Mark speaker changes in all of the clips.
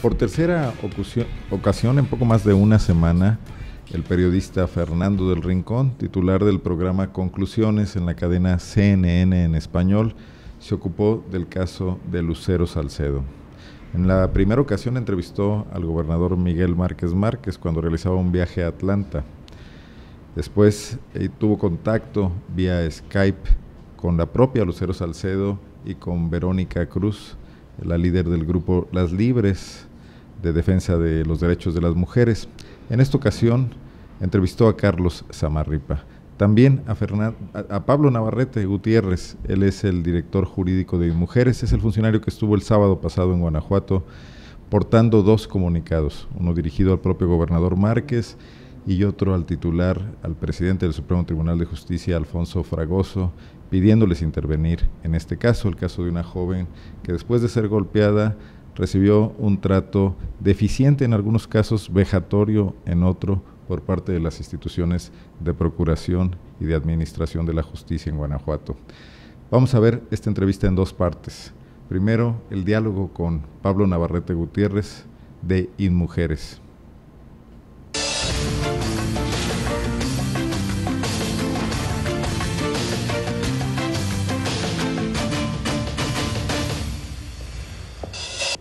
Speaker 1: Por tercera ocasión en poco más de una semana, el periodista Fernando del Rincón, titular del programa Conclusiones en la cadena CNN en español, se ocupó del caso de Lucero Salcedo. En la primera ocasión entrevistó al gobernador Miguel Márquez Márquez cuando realizaba un viaje a Atlanta. Después tuvo contacto vía Skype con la propia Lucero Salcedo y con Verónica Cruz, la líder del grupo Las Libres, de defensa de los derechos de las mujeres. En esta ocasión entrevistó a Carlos Samarripa. También a Pablo Navarrete Gutiérrez. Él es el director jurídico de Mujeres, es el funcionario que estuvo el sábado pasado en Guanajuato portando dos comunicados, uno dirigido al propio gobernador Márquez y otro al titular, al presidente del Supremo Tribunal de Justicia, Alfonso Fragoso, pidiéndoles intervenir en este caso, el caso de una joven que después de ser golpeada recibió un trato deficiente en algunos casos, vejatorio en otro, por parte de las instituciones de procuración y de administración de la justicia en Guanajuato. Vamos a ver esta entrevista en dos partes. Primero, el diálogo con Pablo Navarrete Gutiérrez de InMujeres.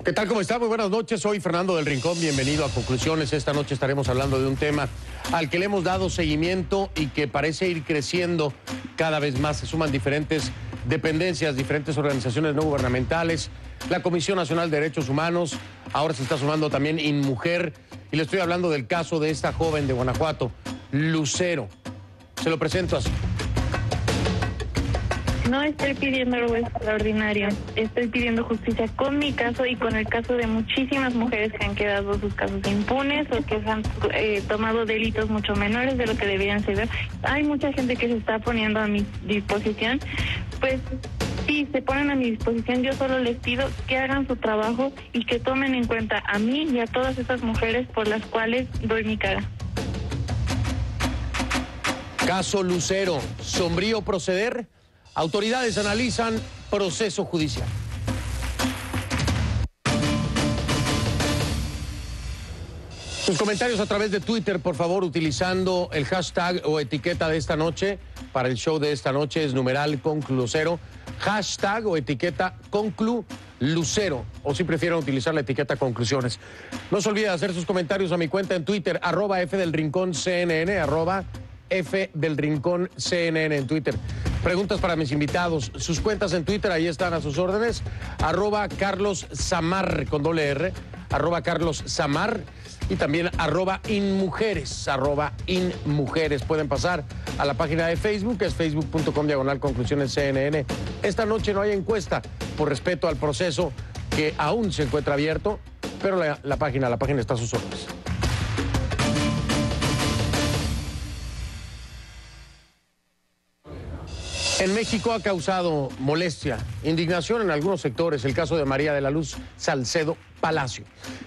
Speaker 2: ¿Qué tal? ¿Cómo está? Muy buenas noches. Soy Fernando del Rincón. Bienvenido a Conclusiones. Esta noche estaremos hablando de un tema al que le hemos dado seguimiento y que parece ir creciendo cada vez más. Se suman diferentes dependencias, diferentes organizaciones no gubernamentales, la Comisión Nacional de Derechos Humanos, ahora se está sumando también InMujer, y le estoy hablando del caso de esta joven de Guanajuato, Lucero. Se lo presento así.
Speaker 3: No estoy pidiendo algo extraordinario, estoy pidiendo justicia con mi caso y con el caso de muchísimas mujeres que han quedado sus casos impunes o que han tomado delitos mucho menores de lo que deberían ser. Hay mucha gente que se está poniendo a mi disposición, pues sí, se ponen a mi disposición. Yo solo les pido que hagan su trabajo y que tomen en cuenta a mí y a todas esas mujeres por las cuales doy mi cara.
Speaker 2: Caso Lucero, sombrío proceder. Autoridades analizan proceso judicial. Sus comentarios a través de Twitter, por favor, utilizando el hashtag o etiqueta de esta noche. Para el show de esta noche es numeral Conclucero. Hashtag o etiqueta Conclucero. O si prefieren utilizar la etiqueta Conclusiones. No se olvide de hacer sus comentarios a mi cuenta en Twitter, @FDelRincónCNN, @FDelRincónCNN en Twitter. Preguntas para mis invitados. Sus cuentas en Twitter, ahí están a sus órdenes. @CarlosSamar con doble R. @CarlosSamar. Y también @InMujeres. @InMujeres. Pueden pasar a la página de Facebook, que es facebook.com/conclusionesCNN. Esta noche no hay encuesta por respeto al proceso que aún se encuentra abierto, pero la página está a sus órdenes. En México ha causado molestia, indignación en algunos sectores el caso de María de la Luz Salcedo Palacio,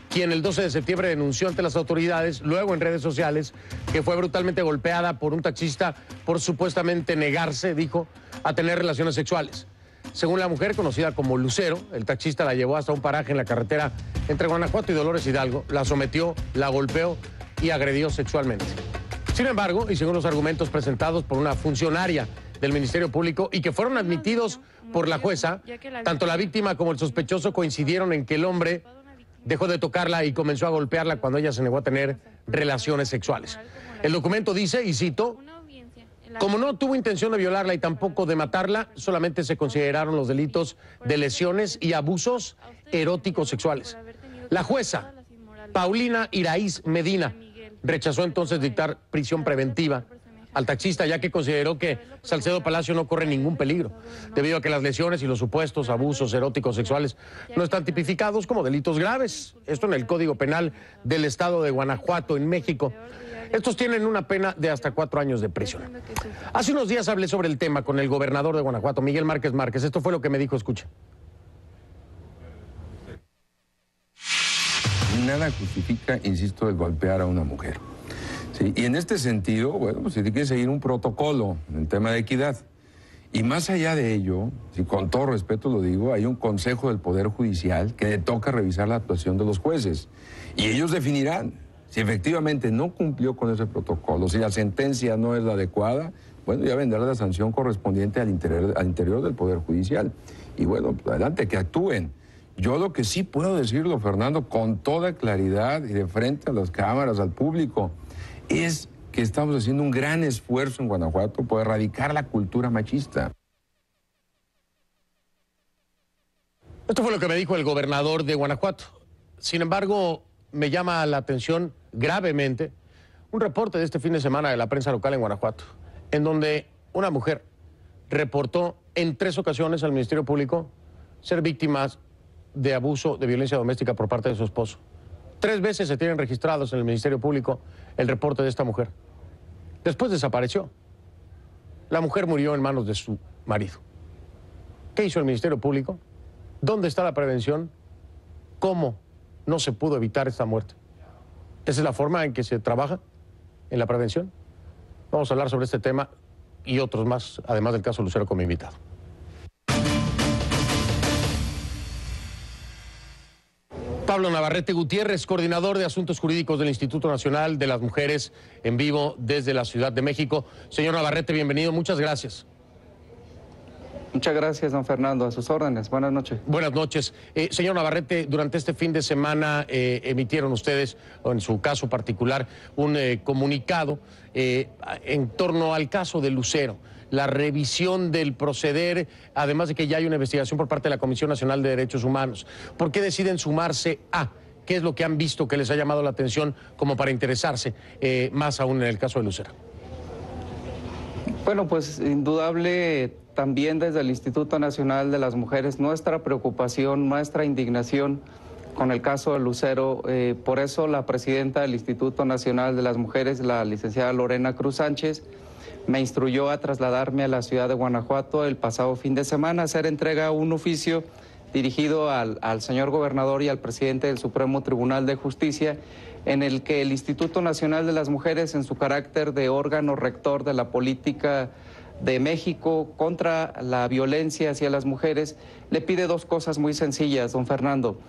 Speaker 2: quien el 12 de septiembre denunció ante las autoridades, luego en redes sociales, que fue brutalmente golpeada por un taxista por supuestamente negarse, dijo, a tener relaciones sexuales. Según la mujer, conocida como Lucero, el taxista la llevó hasta un paraje en la carretera entre Guanajuato y Dolores Hidalgo, la sometió, la golpeó y agredió sexualmente. Sin embargo, y según los argumentos presentados por una funcionaria del Ministerio Público y que fueron admitidos por la jueza, tanto la víctima como el sospechoso coincidieron en que el hombre dejó de tocarla y comenzó a golpearla cuando ella se negó a tener relaciones sexuales. El documento dice, y cito, como no tuvo intención de violarla y tampoco de matarla, solamente se consideraron los delitos de lesiones y abusos eróticos sexuales. La jueza, Paulina Iraíz Medina, rechazó entonces dictar prisión preventiva al taxista, ya que consideró que Salcedo Palacio no corre ningún peligro, debido a que las lesiones y los supuestos abusos eróticos sexuales no están tipificados como delitos graves. Esto en el Código Penal del Estado de Guanajuato, en México. Estos tienen una pena de hasta 4 años de prisión. Hace unos días hablé sobre el tema con el gobernador de Guanajuato, Miguel Márquez Márquez. Esto fue lo que me dijo, escucha.
Speaker 4: Nada justifica, insisto, el golpear a una mujer. Sí, y en este sentido, bueno, pues se tiene que seguir un protocolo en el tema de equidad. Y más allá de ello, y con todo respeto lo digo, hay un Consejo del Poder Judicial que le toca revisar la actuación de los jueces. Y ellos definirán si efectivamente no cumplió con ese protocolo, si la sentencia no es la adecuada, bueno, ya vendrá la sanción correspondiente al interior del Poder Judicial. Y bueno, pues adelante, que actúen. Yo lo que sí puedo decirlo, Fernando, con toda claridad y de frente a las cámaras, al público, es que estamos haciendo un gran esfuerzo en Guanajuato por erradicar la cultura machista.
Speaker 2: Esto fue lo que me dijo el gobernador de Guanajuato. Sin embargo, me llama la atención gravemente un reporte de este fin de semana de la prensa local en Guanajuato, en donde una mujer reportó en 3 ocasiones al Ministerio Público ser víctimas de abuso, de violencia doméstica por parte de su esposo. 3 veces se tienen registrados en el Ministerio Público el reporte de esta mujer. Después desapareció. La mujer murió en manos de su marido. ¿Qué hizo el Ministerio Público? ¿Dónde está la prevención? ¿Cómo no se pudo evitar esta muerte? ¿Esa es la forma en que se trabaja en la prevención? Vamos a hablar sobre este tema y otros más, además del caso Lucero, con mi invitado. Pablo Navarrete Gutiérrez, coordinador de Asuntos Jurídicos del Instituto Nacional de las Mujeres, en vivo desde la Ciudad de México. Señor Navarrete, bienvenido, muchas gracias.
Speaker 5: Muchas gracias, don Fernando, a sus órdenes. Buenas noches.
Speaker 2: Buenas noches. Señor Navarrete, durante este fin de semana emitieron ustedes, o en su caso particular, un comunicado en torno al caso de Lucero, la revisión del proceder, además de que ya hay una investigación por parte de la Comisión Nacional de Derechos Humanos. ¿Por qué deciden sumarse a? ¿Qué es lo que han visto que les ha llamado la atención como para interesarse más aún en el caso de Lucero?
Speaker 5: Bueno, pues indudable también desde el Instituto Nacional de las Mujeres nuestra preocupación, nuestra indignación con el caso de Lucero. Por eso la presidenta del Instituto Nacional de las Mujeres, la licenciada Lorena Cruz Sánchez, me instruyó a trasladarme a la ciudad de Guanajuato el pasado fin de semana a hacer entrega a un oficio dirigido al señor gobernador y al presidente del Supremo Tribunal de Justicia, en el que el Instituto Nacional de las Mujeres, en su carácter de órgano rector de la política de México contra la violencia hacia las mujeres, le pide 2 cosas muy sencillas, don Fernando.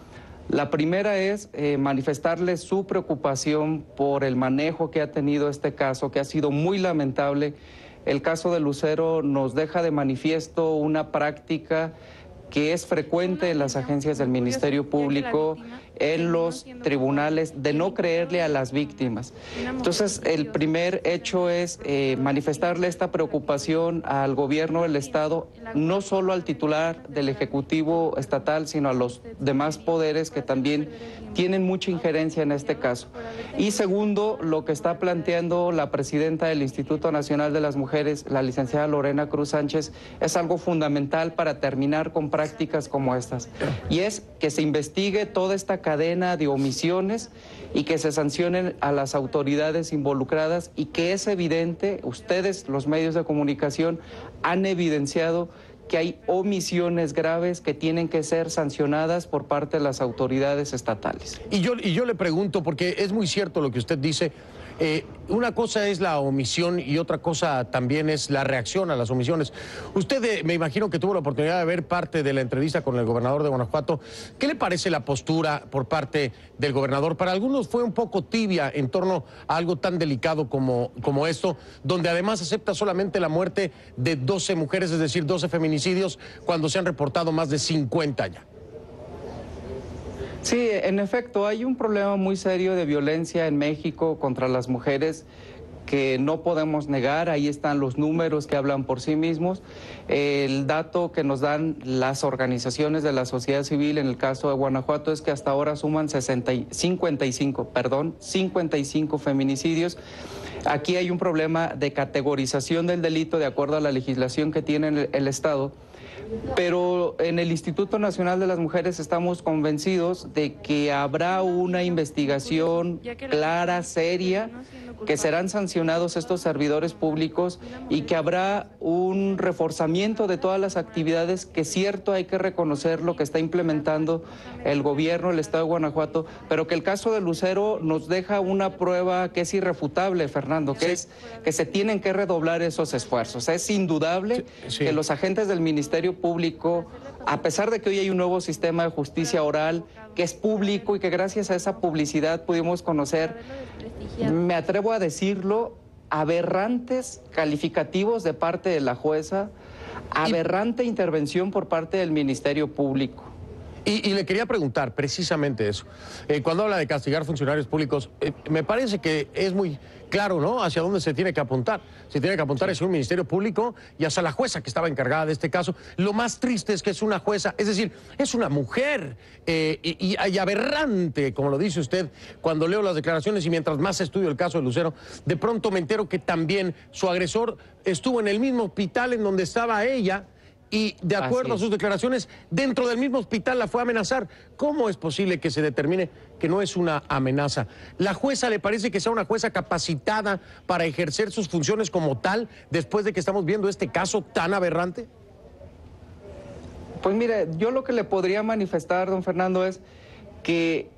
Speaker 5: La primera es manifestarle su preocupación por el manejo que ha tenido este caso, que ha sido muy lamentable. El caso de Lucero nos deja de manifiesto una práctica que es frecuente en las agencias del Ministerio Público, en los tribunales, de no creerle a las víctimas. Entonces, el primer hecho es manifestarle esta preocupación al gobierno del Estado, no solo al titular del Ejecutivo Estatal, sino a los demás poderes que también tienen mucha injerencia en este caso. Y segundo, lo que está planteando la presidenta del Instituto Nacional de las Mujeres, la licenciada Lorena Cruz Sánchez, es algo fundamental para terminar con prácticas como estas. Y es que se investigue toda esta cadena de omisiones y que se sancionen a las autoridades involucradas, y que es evidente, ustedes, los medios de comunicación, han evidenciado que hay omisiones graves que tienen que ser sancionadas por parte de las autoridades estatales.
Speaker 2: Y yo le pregunto, porque es muy cierto lo que usted dice, una cosa es la omisión y otra cosa también es la reacción a las omisiones. Usted me imagino que tuvo la oportunidad de ver parte de la entrevista con el gobernador de Guanajuato. ¿Qué le parece la postura por parte del gobernador? Para algunos fue un poco tibia en torno a algo tan delicado como esto, donde además acepta solamente la muerte de 12 mujeres, es decir, 12 feminicidios, cuando se han reportado más de 50 ya.
Speaker 5: Sí, en efecto, hay un problema muy serio de violencia en México contra las mujeres que no podemos negar. Ahí están los números que hablan por sí mismos. El dato que nos dan las organizaciones de la sociedad civil en el caso de Guanajuato es que hasta ahora suman 55 feminicidios. Aquí hay un problema de categorización del delito de acuerdo a la legislación que tiene el Estado. Pero en el Instituto Nacional de las Mujeres estamos convencidos de que habrá una investigación clara, seria, que serán sancionados estos servidores públicos y que habrá un reforzamiento de todas las actividades que, cierto, hay que reconocer lo que está implementando el gobierno, el Estado de Guanajuato, pero que el caso de Lucero nos deja una prueba que es irrefutable, Fernando, que es que se tienen que redoblar esos esfuerzos. Es indudable que los agentes del Ministerio Público, a pesar de que hoy hay un nuevo sistema de justicia oral que es público y que gracias a esa publicidad pudimos conocer, me atrevo a decirlo, aberrantes calificativos de parte de la jueza, aberrante intervención por parte del Ministerio Público.
Speaker 2: Y le quería preguntar precisamente eso. Cuando habla de castigar funcionarios públicos, me parece que es muy claro, ¿no?, hacia dónde se tiene que apuntar. Se tiene que apuntar hacia un ministerio público y hacia la jueza que estaba encargada de este caso. Lo más triste es que es una jueza, es decir, es una mujer y aberrante, como lo dice usted, cuando leo las declaraciones y mientras más estudio el caso de Lucero, de pronto me entero que también su agresor estuvo en el mismo hospital en donde estaba ella. Y de acuerdo a sus declaraciones, dentro del mismo hospital la fue a amenazar. ¿Cómo es posible que se determine que no es una amenaza? ¿La jueza le parece que sea una jueza capacitada para ejercer sus funciones como tal después de que estamos viendo este caso tan aberrante?
Speaker 5: Pues mire, yo lo que le podría manifestar, don Fernando, es que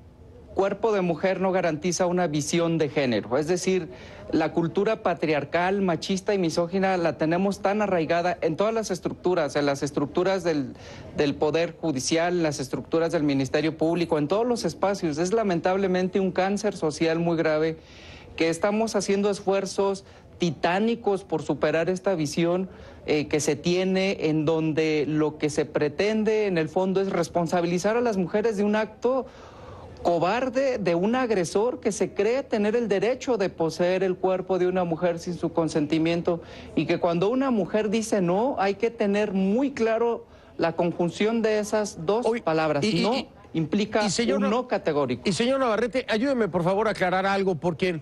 Speaker 5: cuerpo de mujer no garantiza una visión de género. Es decir, la cultura patriarcal, machista y misógina la tenemos tan arraigada en todas las estructuras, en las estructuras del Poder Judicial, en las estructuras del Ministerio Público, en todos los espacios. Es lamentablemente un cáncer social muy grave que estamos haciendo esfuerzos titánicos por superar esta visión que se tiene, en donde lo que se pretende en el fondo es responsabilizar a las mujeres de un acto cobarde, de un agresor que se cree tener el derecho de poseer el cuerpo de una mujer sin su consentimiento, y que cuando una mujer dice no, hay que tener muy claro la conjunción de esas dos palabras. No implica un no categórico.
Speaker 2: Y señor Navarrete, ayúdeme por favor a aclarar algo, porque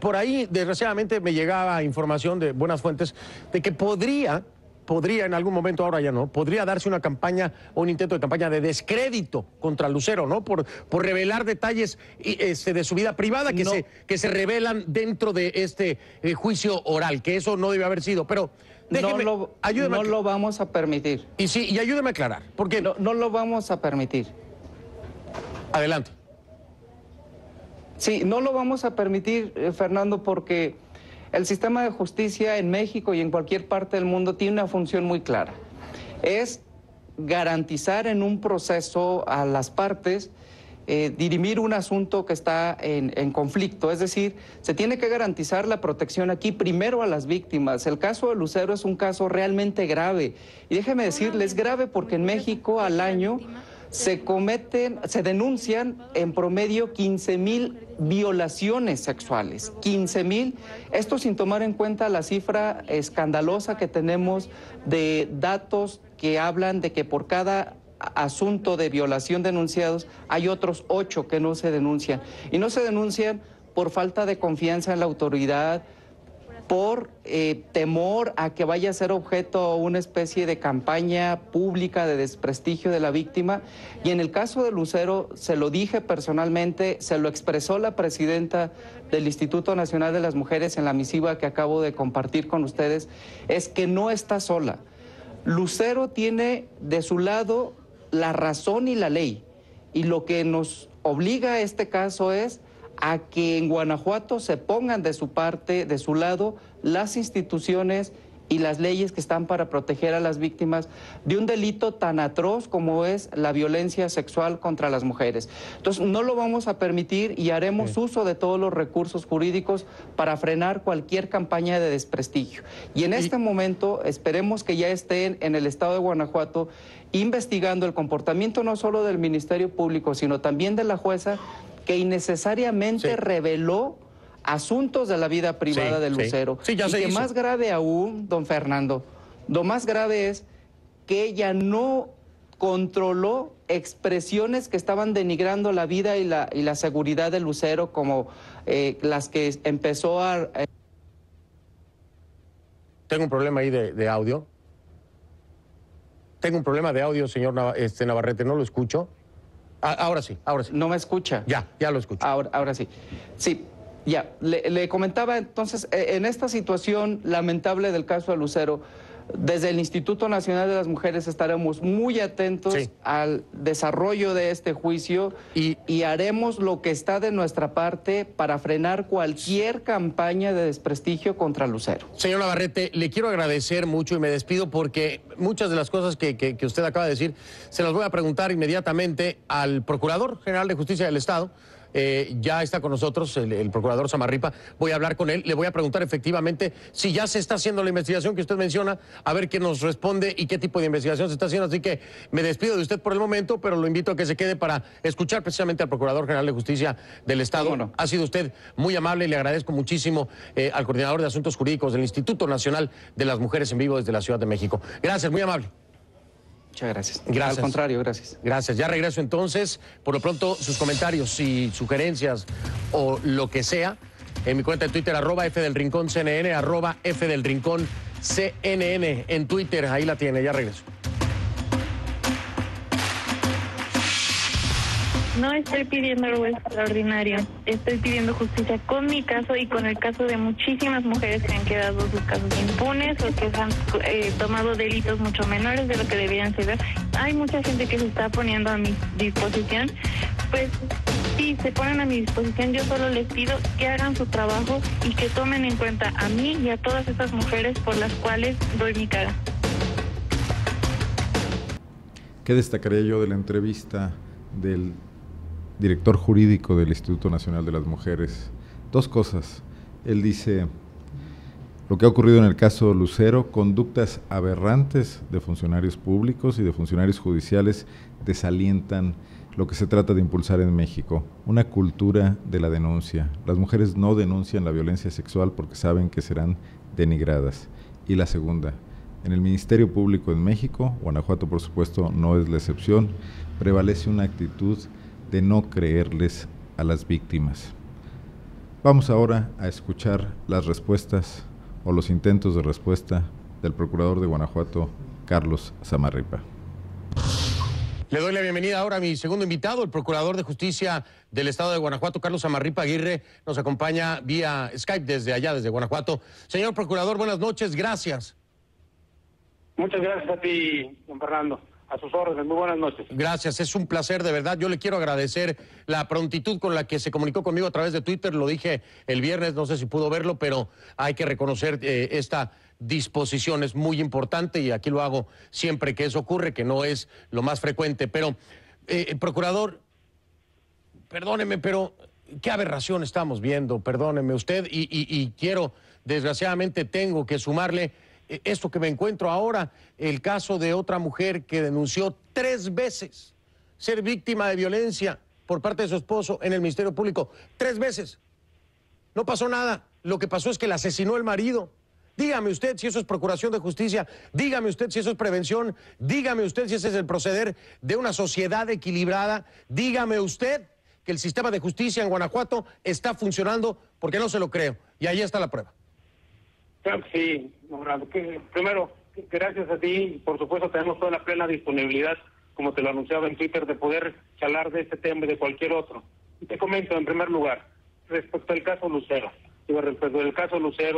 Speaker 2: por ahí desgraciadamente me llegaba información de buenas fuentes de que podría en algún momento, ahora ya no, podría darse una campaña o un intento de campaña de descrédito contra Lucero, ¿no? Por revelar detalles de su vida privada que se revelan dentro de este juicio oral, que eso no debe haber sido. Pero déjeme, ayúdeme.
Speaker 5: No lo vamos a permitir.
Speaker 2: Y ayúdeme a aclarar, porque
Speaker 5: no lo vamos a permitir.
Speaker 2: Adelante.
Speaker 5: Sí, no lo vamos a permitir, Fernando, porque el sistema de justicia en México y en cualquier parte del mundo tiene una función muy clara. Es garantizar en un proceso a las partes, dirimir un asunto que está en conflicto. Es decir, se tiene que garantizar la protección aquí primero a las víctimas. El caso de Lucero es un caso realmente grave. Y déjeme decirle, es grave porque en México al año se denuncian en promedio 15,000 violaciones sexuales, 15,000, esto sin tomar en cuenta la cifra escandalosa que tenemos de datos que hablan de que por cada asunto de violación denunciados hay otros 8 que no se denuncian, y no se denuncian por falta de confianza en la autoridad, por temor a que vaya a ser objeto de una especie de campaña pública de desprestigio de la víctima. Y en el caso de Lucero, se lo dije personalmente, se lo expresó la presidenta del Instituto Nacional de las Mujeres en la misiva que acabo de compartir con ustedes, es que no está sola. Lucero tiene de su lado la razón y la ley, y lo que nos obliga a este caso es a que en Guanajuato se pongan de su parte, de su lado, las instituciones y las leyes que están para proteger a las víctimas de un delito tan atroz como es la violencia sexual contra las mujeres. Entonces, no lo vamos a permitir y haremos uso de todos los recursos jurídicos para frenar cualquier campaña de desprestigio. Y en este momento, esperemos que ya estén en el estado de Guanajuato investigando el comportamiento no solo del Ministerio Público, sino también de la jueza, que innecesariamente reveló asuntos de la vida privada de Lucero.
Speaker 2: Sí, ya se hizo.
Speaker 5: Y que más grave aún, don Fernando, lo más grave es que ella no controló expresiones que estaban denigrando la vida y la seguridad de Lucero, como las que empezó a...
Speaker 2: Tengo un problema ahí de audio. Tengo un problema de audio, señor Navarrete, no lo escucho. Ahora sí, ahora sí.
Speaker 5: ¿No me escucha?
Speaker 2: Ya lo escucho.
Speaker 5: Ahora sí. Sí, Ya, le comentaba entonces, en esta situación lamentable del caso de Lucero, desde el Instituto Nacional de las Mujeres estaremos muy atentos al desarrollo de este juicio y haremos lo que está de nuestra parte para frenar cualquier campaña de desprestigio contra Lucero.
Speaker 2: Señor Navarrete, le quiero agradecer mucho y me despido porque muchas de las cosas que usted acaba de decir se las voy a preguntar inmediatamente al Procurador General de Justicia del Estado. Ya está con nosotros el procurador Samarripa. Voy a hablar con él, le voy a preguntar efectivamente si ya se está haciendo la investigación que usted menciona, a ver qué nos responde y qué tipo de investigación se está haciendo. Así que me despido de usted por el momento, pero lo invito a que se quede para escuchar precisamente al Procurador General de Justicia del Estado.
Speaker 5: Bueno.
Speaker 2: Ha sido usted muy amable y le agradezco muchísimo al Coordinador de Asuntos Jurídicos del Instituto Nacional de las Mujeres en vivo desde la Ciudad de México. Gracias, muy amable.
Speaker 5: Muchas gracias.
Speaker 2: Gracias.
Speaker 5: Al contrario, gracias.
Speaker 2: Gracias. Ya regreso entonces. Por lo pronto, sus comentarios y sugerencias o lo que sea, en mi cuenta de Twitter, @FDelRincónCNN, @FDelRincónCNN en Twitter. Ahí la tiene, ya regreso.
Speaker 3: No estoy pidiendo algo extraordinario, estoy pidiendo justicia con mi caso y con el caso de muchísimas mujeres que han quedado sus casos impunes o que han tomado delitos mucho menores de lo que debían ser. Hay mucha gente que se está poniendo a mi disposición, pues sí, se ponen a mi disposición, yo solo les pido que hagan su trabajo y que tomen en cuenta a mí y a todas esas mujeres por las cuales doy mi cara.
Speaker 1: ¿Qué destacaría yo de la entrevista del director jurídico del Instituto Nacional de las Mujeres? Dos cosas. Él dice, lo que ha ocurrido en el caso Lucero, conductas aberrantes de funcionarios públicos y de funcionarios judiciales desalientan lo que se trata de impulsar en México, una cultura de la denuncia. Las mujeres no denuncian la violencia sexual porque saben que serán denigradas. Y la segunda, en el Ministerio Público en México, Guanajuato por supuesto no es la excepción, prevalece una actitud de no creerles a las víctimas. Vamos ahora a escuchar las respuestas o los intentos de respuesta del procurador de Guanajuato, Carlos Samarripa.
Speaker 2: Le doy la bienvenida ahora a mi segundo invitado, el Procurador de Justicia del Estado de Guanajuato, Carlos Samarripa Aguirre. Nos acompaña vía Skype desde allá, desde Guanajuato. Señor Procurador, buenas noches, gracias.
Speaker 6: Muchas gracias a ti, don Fernando. A sus órdenes, muy buenas noches.
Speaker 2: Gracias, es un placer de verdad. Yo le quiero agradecer la prontitud con la que se comunicó conmigo a través de Twitter. Lo dije el viernes, no sé si pudo verlo, pero hay que reconocer esta disposición. Es muy importante y aquí lo hago siempre que eso ocurre, que no es lo más frecuente. Pero, procurador, perdóneme, pero qué aberración estamos viendo, perdóneme usted, y quiero, desgraciadamente tengo que sumarle esto que me encuentro ahora, el caso de otra mujer que denunció 3 veces ser víctima de violencia por parte de su esposo en el Ministerio Público. 3 veces. No pasó nada. Lo que pasó es que la asesinó el marido. Dígame usted si eso es procuración de justicia, dígame usted si eso es prevención, dígame usted si ese es el proceder de una sociedad equilibrada, dígame usted que el sistema de justicia en Guanajuato está funcionando, porque no se lo creo. Y ahí está la prueba.
Speaker 6: Claro que sí, Morado. Primero, gracias a ti, por supuesto tenemos toda la plena disponibilidad, como te lo anunciaba en Twitter, de poder charlar de este tema y de cualquier otro. Y te comento, en primer lugar, respecto al caso Lucero,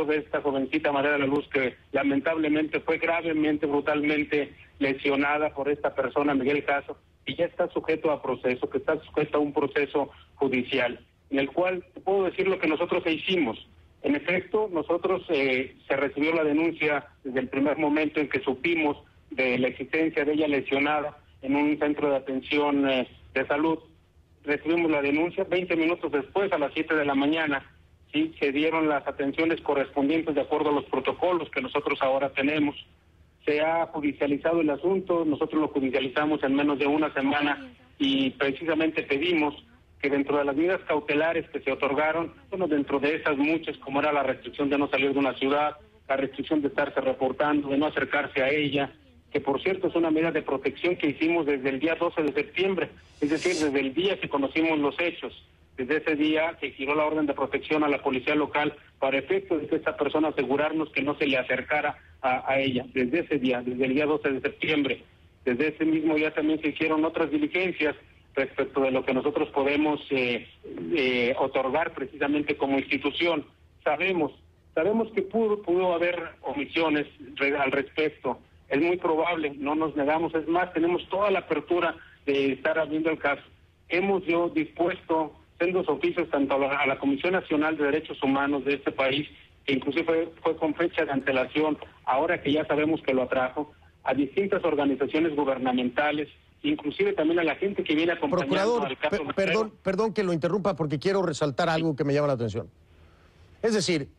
Speaker 6: de esta jovencita María de la Luz, que lamentablemente fue gravemente, brutalmente lesionada por esta persona, Miguel Caso, y ya está sujeto a proceso, que está sujeto a un proceso judicial, en el cual te puedo decir lo que nosotros hicimos. En efecto, nosotros se recibió la denuncia desde el primer momento en que supimos de la existencia de ella lesionada en un centro de atención de salud. Recibimos la denuncia, 20 minutos después, a las 7 de la mañana, sí, se dieron las atenciones correspondientes de acuerdo a los protocolos que nosotros ahora tenemos. Se ha judicializado el asunto, nosotros lo judicializamos en menos de una semana y precisamente pedimos que dentro de las medidas cautelares que se otorgaron, bueno, dentro de esas muchas, como era la restricción de no salir de una ciudad, la restricción de estarse reportando, de no acercarse a ella, que por cierto es una medida de protección que hicimos desde el día 12 de septiembre, es decir, desde el día que conocimos los hechos. Desde ese día se giró la orden de protección a la policía local para efecto de que esta persona asegurarnos que no se le acercara a ella. Desde ese día, desde el día 12 de septiembre. Desde ese mismo día también se hicieron otras diligencias respecto de lo que nosotros podemos otorgar precisamente como institución. Sabemos que pudo haber omisiones al respecto. Es muy probable, no nos negamos, es más, tenemos toda la apertura de estar abriendo el caso. Hemos yo dispuesto sendos oficios tanto a la Comisión Nacional de Derechos Humanos de este país, que inclusive fue con fecha de antelación, ahora que ya sabemos que lo atrajo, a distintas organizaciones gubernamentales, inclusive también a la gente que viene acompañando al caso.
Speaker 2: Perdón que lo interrumpa porque quiero resaltar algo que me llama la atención. Es decir,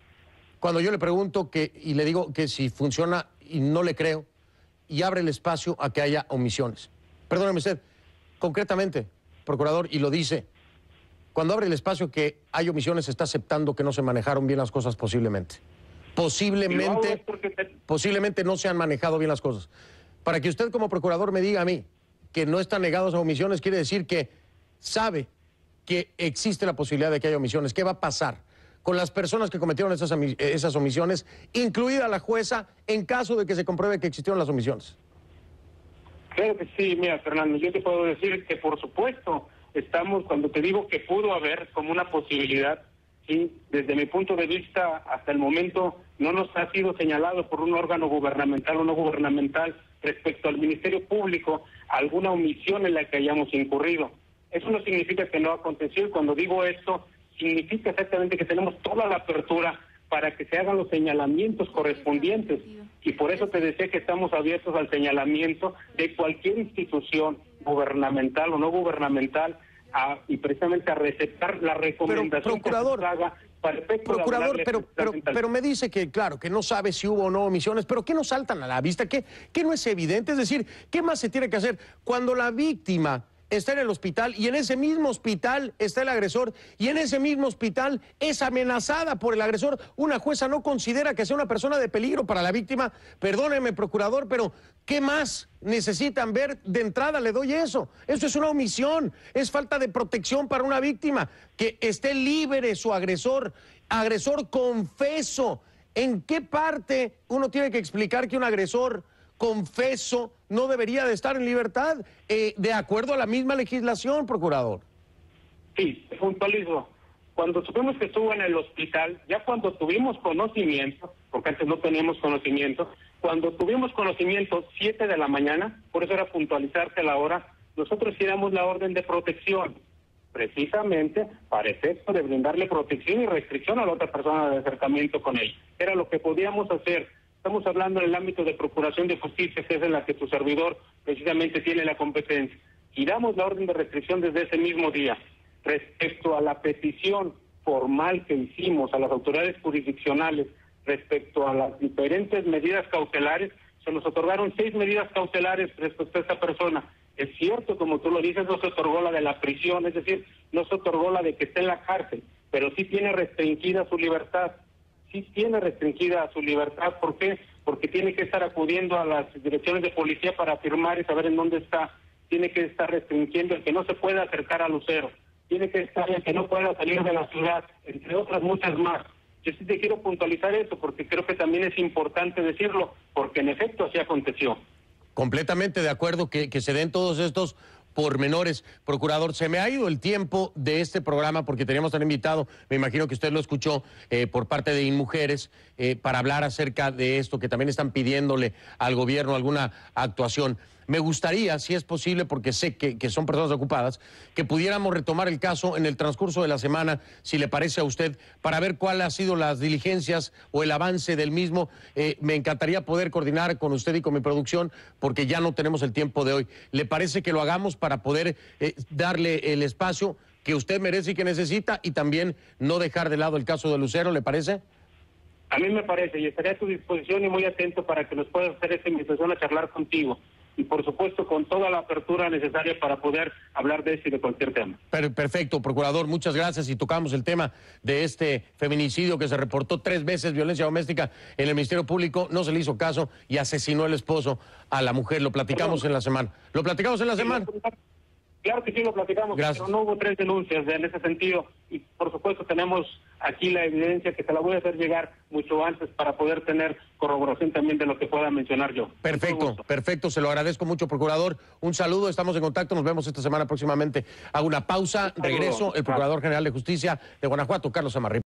Speaker 2: cuando yo le pregunto y le digo que si funciona y no le creo, y abre el espacio a que haya omisiones. Perdóneme usted, concretamente, procurador, y lo dice, cuando abre el espacio que hay omisiones, está aceptando que no se manejaron bien las cosas posiblemente. Posiblemente no se han manejado bien las cosas. Para que usted como procurador me diga a mí que no están negados a omisiones, quiere decir que sabe que existe la posibilidad de que haya omisiones. ¿Qué va a pasar con las personas que cometieron esas omisiones, incluida la jueza, en caso de que se compruebe que existieron las omisiones?
Speaker 6: Claro que sí, mira, Fernando, yo te puedo decir que por supuesto estamos, cuando te digo que pudo haber como una posibilidad, sí, desde mi punto de vista hasta el momento no nos ha sido señalado por un órgano gubernamental o no gubernamental respecto al Ministerio Público alguna omisión en la que hayamos incurrido. Eso no significa que no aconteció, y cuando digo esto, significa exactamente que tenemos toda la apertura para que se hagan los señalamientos correspondientes. Y por eso te decía que estamos abiertos al señalamiento de cualquier institución gubernamental o no gubernamental y precisamente a receptar la recomendación que se haga para efecto de
Speaker 2: procurador, pero me dice que, claro, que no sabe si hubo o no omisiones, pero ¿qué nos saltan a la vista? ¿Qué no es evidente? Es decir, ¿qué más se tiene que hacer cuando la víctima está en el hospital y en ese mismo hospital está el agresor y en ese mismo hospital es amenazada por el agresor? Una jueza no considera que sea una persona de peligro para la víctima. Perdóneme, procurador, pero ¿qué más necesitan ver? De entrada le doy eso. Eso es una omisión, es falta de protección para una víctima. Que esté libre su agresor confeso. ¿En qué parte uno tiene que explicar que un agresor confeso no debería de estar en libertad, de acuerdo a la misma legislación, procurador?
Speaker 6: Sí, puntualizo. Cuando supimos que estuvo en el hospital, ya cuando tuvimos conocimiento, porque antes no teníamos conocimiento, cuando tuvimos conocimiento 7 de la mañana, por eso era puntualizarse la hora, nosotros hicimos la orden de protección, precisamente para efecto de brindarle protección y restricción a la otra persona de acercamiento con él. Era lo que podíamos hacer. Estamos hablando en el ámbito de procuración de justicia, que es en la que tu servidor precisamente tiene la competencia. Y damos la orden de restricción desde ese mismo día. Respecto a la petición formal que hicimos a las autoridades jurisdiccionales respecto a las diferentes medidas cautelares, se nos otorgaron 6 medidas cautelares respecto a esta persona. Es cierto, como tú lo dices, no se otorgó la de la prisión, es decir, no se otorgó la de que esté en la cárcel, pero sí tiene restringida su libertad. Sí tiene restringida su libertad. ¿Por qué? Porque tiene que estar acudiendo a las direcciones de policía para firmar y saber en dónde está. Tiene que estar restringiendo el que no se pueda acercar a Lucero. Tiene que estar el que no pueda salir de la ciudad, entre otras muchas más. Yo sí te quiero puntualizar eso porque creo que también es importante decirlo, porque en efecto así aconteció.
Speaker 2: Completamente de acuerdo que se den todos estos pormenores. Procurador, se me ha ido el tiempo de este programa porque teníamos tan invitado, me imagino que usted lo escuchó, por parte de InMujeres, para hablar acerca de esto, que también están pidiéndole al gobierno alguna actuación. Me gustaría, si es posible, porque sé que son personas ocupadas, que pudiéramos retomar el caso en el transcurso de la semana, si le parece a usted, para ver cuáles han sido las diligencias o el avance del mismo. Me encantaría poder coordinar con usted y con mi producción, porque ya no tenemos el tiempo de hoy. ¿Le parece que lo hagamos para poder darle el espacio que usted merece y que necesita, y también no dejar de lado el caso de Lucero? ¿Le parece?
Speaker 6: A mí me parece, y estaré a tu disposición y muy atento para que nos puedas hacer esta invitación a charlar contigo. Y por supuesto con toda la apertura necesaria para poder hablar de este y de cualquier tema.
Speaker 2: Perfecto, procurador, muchas gracias. Y tocamos el tema de este feminicidio que se reportó 3 veces, violencia doméstica en el Ministerio Público, no se le hizo caso y asesinó el esposo a la mujer. Lo platicamos en la semana. ¿Lo platicamos en la semana?
Speaker 6: Claro que sí, lo platicamos. Gracias. Pero no hubo 3 denuncias en ese sentido y por supuesto tenemos aquí la evidencia, que te la voy a hacer llegar mucho antes para poder tener corroboración también de lo que pueda mencionar yo.
Speaker 2: Perfecto, perfecto, se lo agradezco mucho, procurador. Un saludo, estamos en contacto, nos vemos esta semana próximamente. Hago una pausa, regreso, el Procurador General de Justicia de Guanajuato, Carlos Amarripa.